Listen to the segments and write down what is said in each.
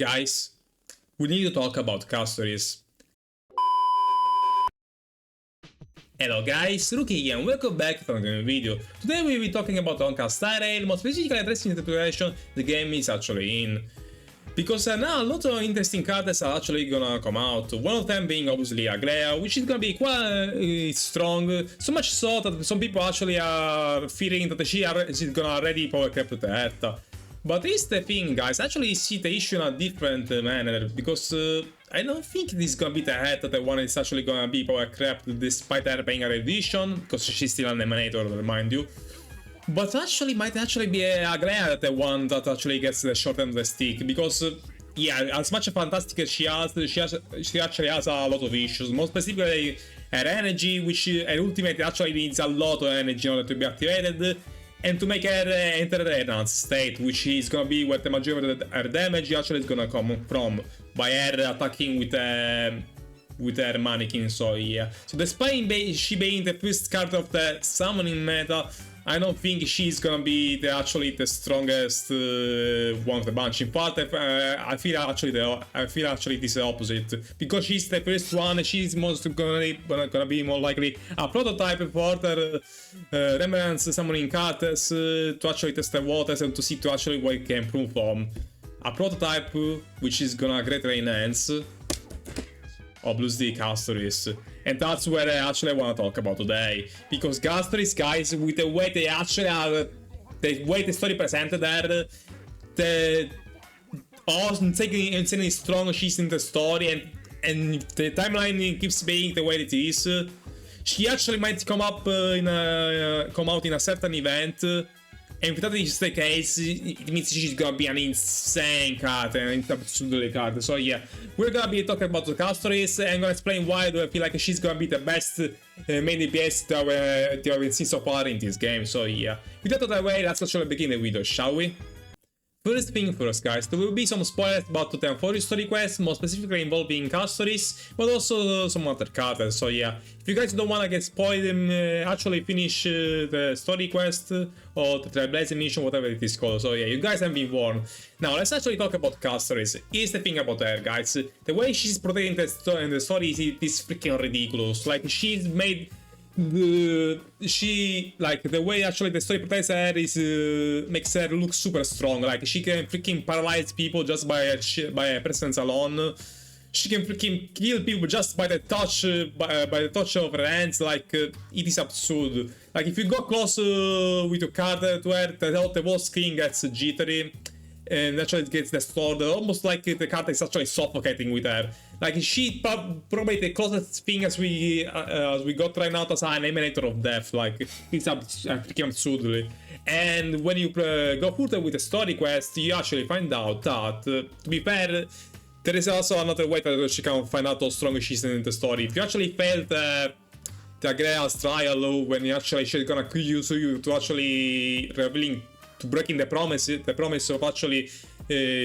Guys, we need to talk about Castorice. Hello guys, Rookie here and welcome back to another video. Today we will be talking about Castorice, more specifically addressing the situation the game is actually in. Because now a lot of interesting cards are actually gonna come out. One of them being obviously Aglea, which is gonna be quite strong. So much so that some people actually are fearing that she is gonna already power cap the Herta. But here's the thing, guys, I actually see the issue in a different manner, because I don't think this is gonna be the Herta the one is actually gonna be power capped despite her paying a edition, because she's still an emanator, remind you. But actually might actually be Aglea the one that actually gets the short end of the stick, because yeah, as much fantastic as she actually has a lot of issues, more specifically her energy, which her ultimate actually needs a lot of energy in order to be activated, and to make her enter the enhanced state, which is gonna be where the majority of her damage actually is gonna come from, by her attacking with her mannequin, so yeah. So despite she being the first card of the summoning meta, I don't think she's gonna be actually the strongest one of the bunch. In fact, I feel actually this is the opposite, because she's the first one. She's most gonna be more likely a prototype for other remnants summoning cards to actually test the waters and to see to actually what it can improve from. A prototype which is gonna greatly enhance obviously Castorice. And that's where I actually want to talk about today. Because Castorice, guys, with the way they actually are, the way the story presented there, the insanely strong she's in the story, and the timeline keeps being the way it is, she actually might come out in a certain event. And if that is the case, it means she's gonna be an insane card, an absolutely card. So yeah, we're gonna be talking about the Castorice, and I'm gonna explain why do I feel like she's gonna be the best main DPS that we've seen so far in this game. So yeah, with that out of the way, let's actually begin the video, shall we? First thing first, guys, there will be some spoilers about the 1040 story quest, more specifically involving Castorice, but also some other cards, so yeah. If you guys don't wanna get spoiled, actually finish the story quest, or the Trailblazer mission, whatever it is called, so yeah, you guys have been warned. Now, let's actually talk about Castorice. Here's the thing about her, guys. The way she's portrayed in the story is freaking ridiculous. Like, she's made... the way actually the story portrays her is makes her look super strong. Like, she can freaking paralyze people just by her presence alone. She can freaking kill people just by the touch of her hands. Like, it is absurd. Like, if you go close with your card to her, the whole screen gets jittery and actually it gets distorted, almost like the card is actually suffocating with her. Like, she probably the closest thing as we got right now as an emanator of death. Like, it's freaking absurdly. And when you go further with the story quest, you actually find out that, to be fair, there is also another way that she can find out how strong she is in the story. If you actually failed the Aglea's trial, when she's gonna use you to actually breaking the promise of actually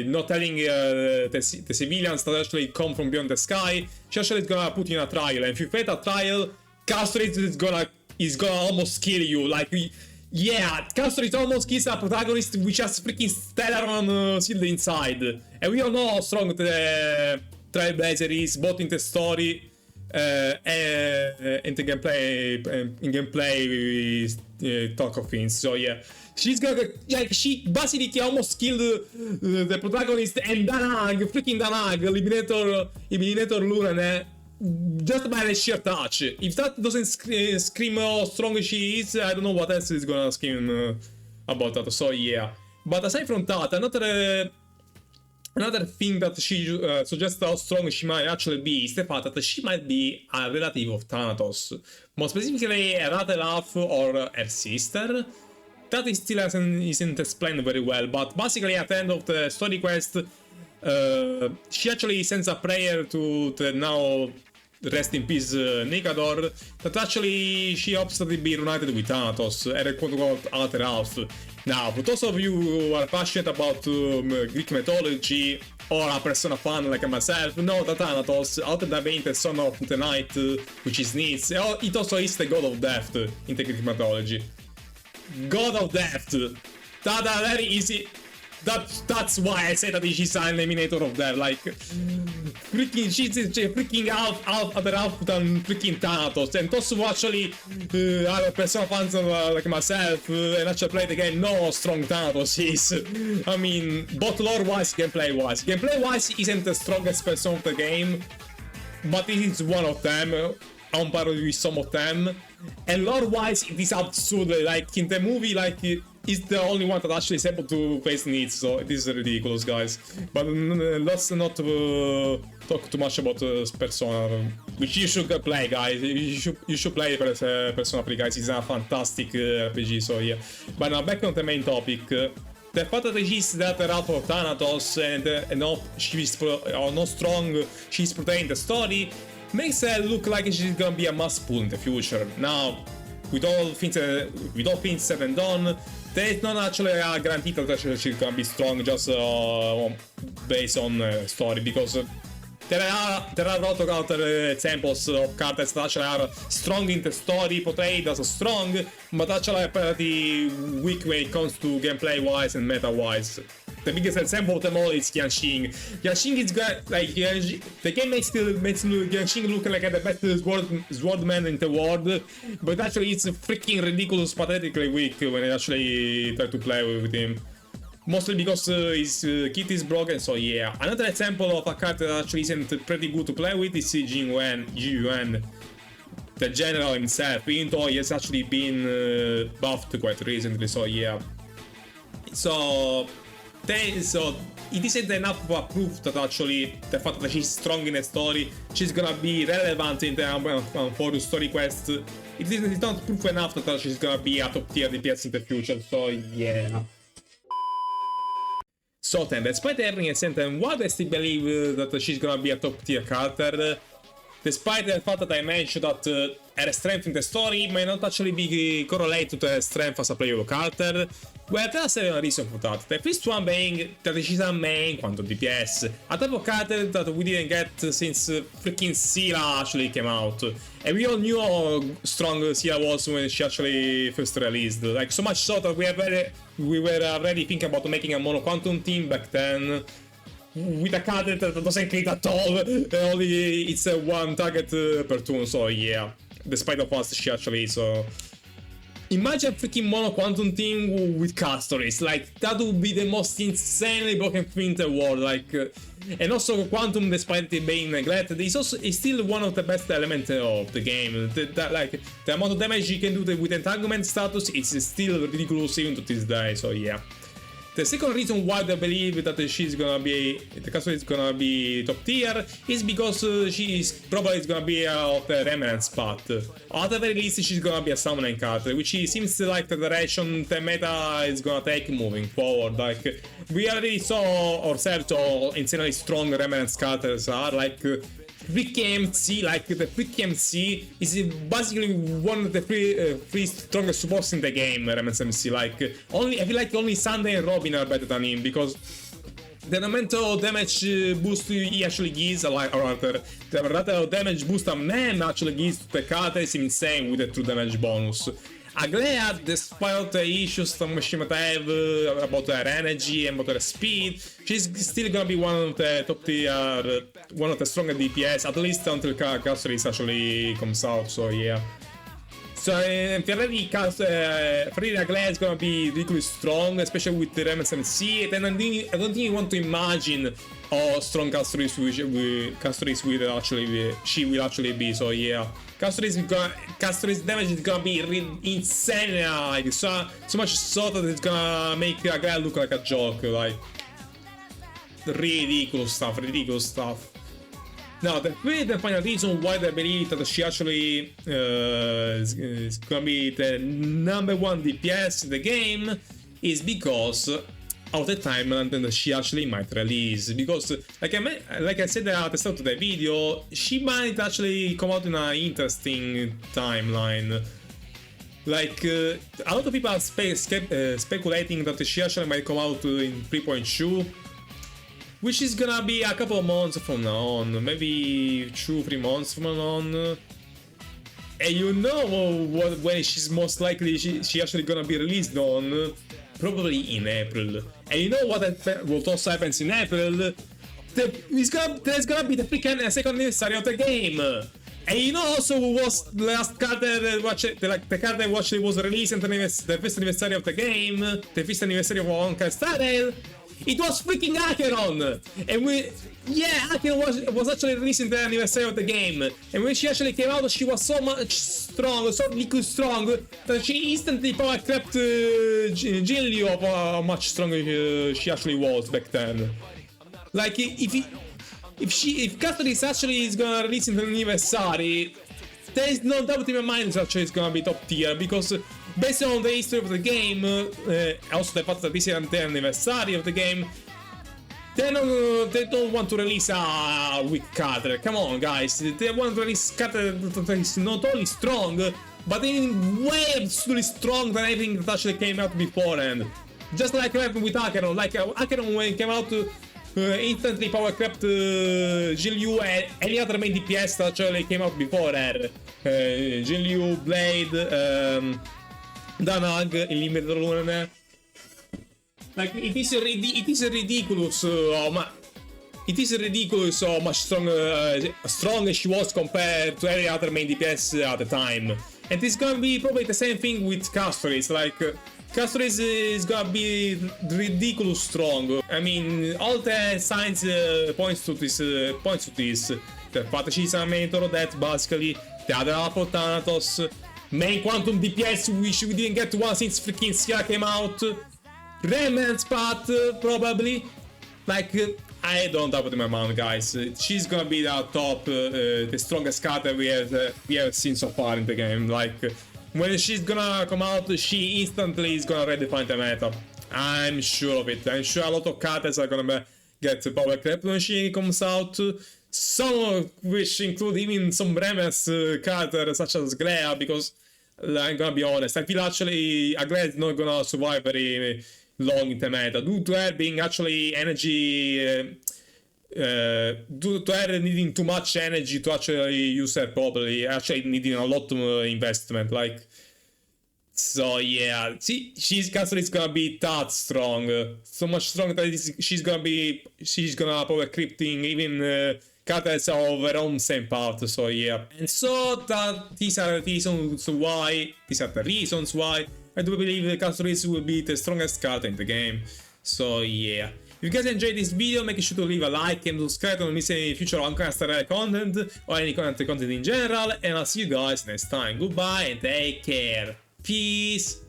not telling the civilians that actually come from beyond the sky, she actually is gonna put you in a trial. And if you fail that trial, Castorice is gonna almost kill you. Like, yeah, Castorice almost kills a protagonist which has freaking stellar on sealed inside. And we all know how strong the Trailblazer is, both in the story and in the gameplay talk of things. So yeah, she's gonna, like, she basically almost killed the protagonist and freaking Danag, Eliminator Lunan, just by the sheer touch. If that doesn't scream how strong she is, I don't know what else is gonna scream about that. So yeah, but aside from that, another thing that she suggests how strong she might actually be is the fact that she might be a relative of Thanatos, more specifically a Rathelaf or her sister. That is still isn't explained very well, but basically at the end of the story quest, she actually sends a prayer to the now rest in peace Nikador, that actually she hopes to be reunited with Thanatos, her quote-unquote other half. Now, for those of you who are passionate about Greek mythology, or a Persona fan like myself, know that Thanatos, other than being the son of the night, which is Needs, it also is the god of death in the Greek mythology. God of death. That very easy That's why I say that she's an eliminator of that. Like, freaking, she's freaking other half than freaking Thanatos. And those who actually are Persona fans like myself and actually play the game know how strong Thanatos is. I mean, both lore-wise, gameplay-wise. Gameplay-wise isn't the strongest Persona of the game, but it is one of them. On par with some of them. And lore-wise, it is absolutely, like, in the movie, like, is the only one that actually is able to face needs, so it is ridiculous, guys. But let's not talk too much about Persona, which you should play, guys. You should play Persona 3, guys. It's a fantastic RPG, so yeah. But now back on the main topic. The fact that she's that out of Thanatos and she's not strong, she's protecting the story, makes her look like she's gonna be a must pull in the future. Now, with all things said and done, there is not actually a guarantee that she's gonna be strong just based on story, because there are a lot of other examples of characters that actually are strong in the story, portrayed as strong, but actually are pretty weak when it comes to gameplay wise and meta wise. The biggest example of them all is Yanshin. Yanshin is like the game makes Yanshin look like the best swordman in the world, but actually it's freaking ridiculous, pathetically weak when I actually try to play with him. Mostly because his kit is broken, so yeah. Another example of a character that actually isn't pretty good to play with is Ji Yuan, the general himself, even though he has actually been buffed quite recently, so yeah. So it isn't enough of a proof that actually the fact that she's strong in the story, she's gonna be relevant in the for the story quest. It's not proof enough that she's gonna be a top tier DPS in the future, so yeah. So then, despite everything I said, why do I still believe that she's gonna be a top tier character? Despite the fact that I mentioned that her strength in the story may not actually be correlated to her strength as a playable character, well, there's a reason for that. The first one being that she's a main quantum DPS, a type of character that we didn't get since freaking Scylla actually came out. And we all knew how strong Scylla was when she actually first released. Like, so much so that we were already thinking about making a mono quantum team back then, with a character that doesn't crit at all, only it's a one target per turn, so yeah. Despite the fast she actually is, so... Imagine a freaking mono quantum team with Castorice, like, that would be the most insanely broken thing in the world, like... and also quantum, despite it being neglected, is still one of the best elements of the game. Like, the amount of damage you can do with entanglement status is still ridiculous even to this day, so yeah. The second reason why I believe that the Castorice is gonna be top tier is because she is probably gonna be of the remnant spot. At the very least, she's gonna be a summoning character, which seems like the direction the meta is gonna take moving forward. Like, we already saw ourselves how insanely strong remnant characters are, like Freaky MC, like the Freaky MC is basically one of the three strongest supports in the game, Remnant MC. Like, I feel like only Sunday and Robin are better than him, because the amount of damage boost he actually gives, or rather, the rate of damage boost a man actually gives to the character is insane with the true damage bonus. Aglea, despite the issues that she might have about her energy and about her speed, she's still gonna be one of the top tier, one of the strongest DPS, at least until Castorice actually comes out, so yeah. So in theory, Aglea is gonna be ridiculously strong, especially with the Remnants MC, and I don't think you want to imagine how strong Castorice will actually be, so yeah. Castorice damage is gonna be insane, like, so much so that it's gonna make Aglea look like a joke, like, ridiculous stuff. Now, the third and final reason why I believe that she actually is gonna be the #1 DPS in the game is because of the timeline that she actually might release. Because, like I said at the start of the video, she might actually come out in an interesting timeline. Like, a lot of people are speculating that she actually might come out in 3.2, which is gonna be a couple of months from now on, maybe 2-3 months from now on. And you know when she's most likely she actually gonna be released on. probably in April. And you know what also happens in April? There's gonna be the freaking second anniversary of the game. And you know also who was the last card that the card that was released on the first anniversary of the game, the first anniversary of Castorice? It was freaking Acheron! And Acheron was actually releasing the anniversary of the game. And when she actually came out, she was so much strong, so liquid strong, that she instantly power crept Jinliu of how much stronger she actually was back then. Like, if Castorice actually is gonna release in the anniversary, there is no doubt in my mind that actually it's gonna be top tier, because based on the history of the game, also the fact that this is the anniversary of the game, they don't want to release a weak card. Come on, guys, they want to release a card that is not only strong, but even way absolutely strong than anything that actually came out beforehand. Just like what happened with Acheron. Like Acheron, when it came out, instantly power crept Jinliu and any other main DPS that actually came out before her. Jinliu, Blade, Danag, Illimitable Rune. Like, it is ridiculous how much stronger she was compared to every other main DPS at the time. And it's gonna be probably the same thing with Castorice. Like, Castorice is gonna be ridiculous strong. I mean, all the signs points to this. The fact that she's a main Toro Death, basically. The other half of Thanatos. Main Quantum DPS, which we didn't get one since freaking Sierra came out. Remnant Spot, probably. Like, I don't doubt it in my mind, guys. She's gonna be the top, the strongest card that we have seen so far in the game. Like, when she's gonna come out, she instantly is gonna redefine the meta. I'm sure of it. I'm sure a lot of cards are gonna get power crept when she comes out. Some of which include even some Remes cards such as Aglea, because I'm gonna be honest, I feel actually Aglea is not gonna survive very long in the meta due to her being actually energy. Due to her needing too much energy to actually use her properly, actually needing a lot of investment, like. So yeah, Castorice is gonna be that strong, so much stronger that she's gonna power crypting even cards of her own same part. So yeah, and so these are the reasons why I do believe Castorice will be the strongest card in the game. So yeah. If you guys enjoyed this video, make sure to leave a like and subscribe to not miss any future Castorice content or any content in general, and I'll see you guys next time. Goodbye and take care. Peace.